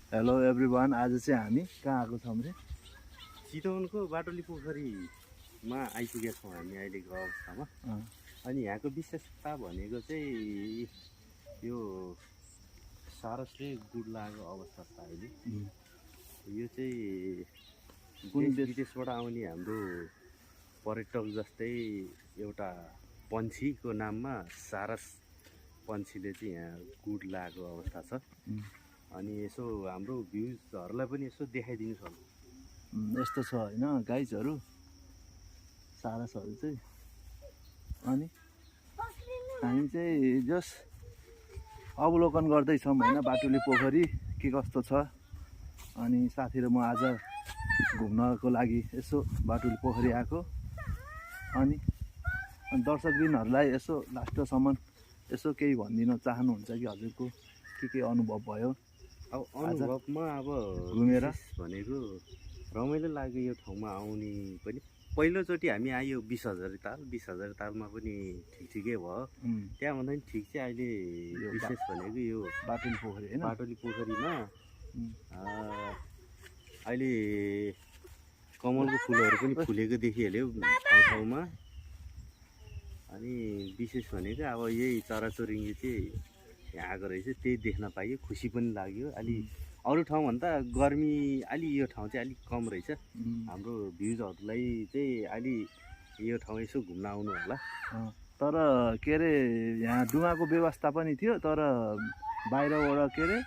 Hello everyone, आज चाहिँ हामी कहाँ आएको छौँ रे? चितवनको बाटोली पोखरीमा आइपुगेका छौँ हामी अहिलेको अवस्थामा। अनि यहाँको विशेषता भनेको चाहिँ यो सारसले गुड लागेको अवस्था छ अहिले। यो चाहिँ देश विदेशबाट आउने हाम्रो पर्यटक जस्तै एउटा पन्छीको नाममा सारस पन्छीले चाहिँ यहाँ गुड लागेको अवस्था छ। अनि यसो हाम्रो भ्युजहरूलाई पनि यसो देखाइदिनु छ। यस्तो छ होइन गाइजहरू, सारसहरू चाहिँ। अनि हामी चाहिँ जस्ट अवलोकन गर्दैछौँ होइन बाटुली पोखरी के कस्तो छ। अनि साथी र म आज घुम्नको लागि यसो बाटुली पोखरी आएको। अनि दर्शकबिनहरूलाई यसो लास्टसम्म यसो केही भनिदिन चाहनुहुन्छ कि हजुरको के अनुभव भयो? अब अनुभवमा अब घुमेर भनेको रमाइलो लाग्यो यो ठाउँमा आउने पनि। पहिलोचोटि हामी आयो 20,000 तालमा पनि ठिकै भयो। त्यहाँभन्दा पनि ठिक चाहिँ अहिले विशेष भनेको यो बाटुली पोखरी होइन। बाटुली पोखरीमा अहिले कमलको फुलहरू पनि फुलेको देखिहाल्यो ठाउँ ठाउँमा। अनि विशेष भनेको अब यही चराचुरुङ्गी चाहिँ यहाँ आएको रहेछ, त्यही देख्न पाइयो, खुसी पनि लाग्यो। अलि अरू ठाउँभन्दा गर्मी अलि यो ठाउँ चाहिँ अलिक कम रहेछ। हाम्रो भ्युजहरूलाई चाहिँ अलि यो ठाउँ यसो घुम्न आउनु होला। तर के अरे यहाँ डुङ्गाको व्यवस्था पनि थियो, तर बाहिरबाट के अरे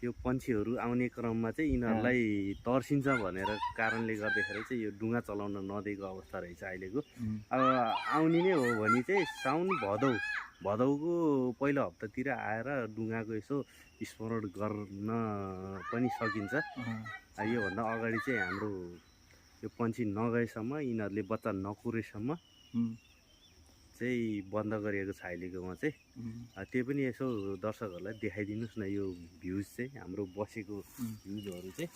यो पन्छीहरू आउने क्रममा चाहिँ यिनीहरूलाई तर्सिन्छ भनेर कारणले गर्दाखेरि चाहिँ यो डुङ्गा चलाउन नदिएको अवस्था रहेछ अहिलेको। अब आउने नै हो भने चाहिँ साउन भदौको पहिलो हप्तातिर आएर डुङ्गाको यसो स्मरण गर्न पनि सकिन्छ। योभन्दा अगाडि चाहिँ हाम्रो यो पन्छी नगएसम्म, यिनीहरूले बच्चा नकुरेसम्म चाहिँ बन्द गरिएको छ अहिलेकोमा चाहिँ। त्यो पनि यसो दर्शकहरूलाई देखाइदिनुहोस् न, यो भ्युज चाहिँ हाम्रो बसेको भ्युजहरू चाहिँ।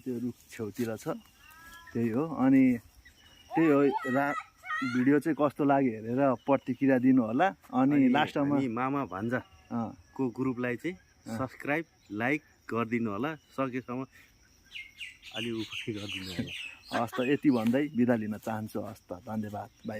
त्यो रुख छेउतिर छ, त्यही हो। अनि त्यही हो, भिडियो चाहिँ कस्तो लाग्यो हेरेर प्रतिक्रिया दिनु होला। अनि लास्टमा मामा भान्जा को ग्रुपलाई चाहिँ सब्सक्राइब लाइक गरिदिनु होला, सकेसम्म अलि उफी गरिदिनु होला। हस् त, यति भन्दै बिदा लिन चाहन्छु। हस् त, धन्यवाद, बाई।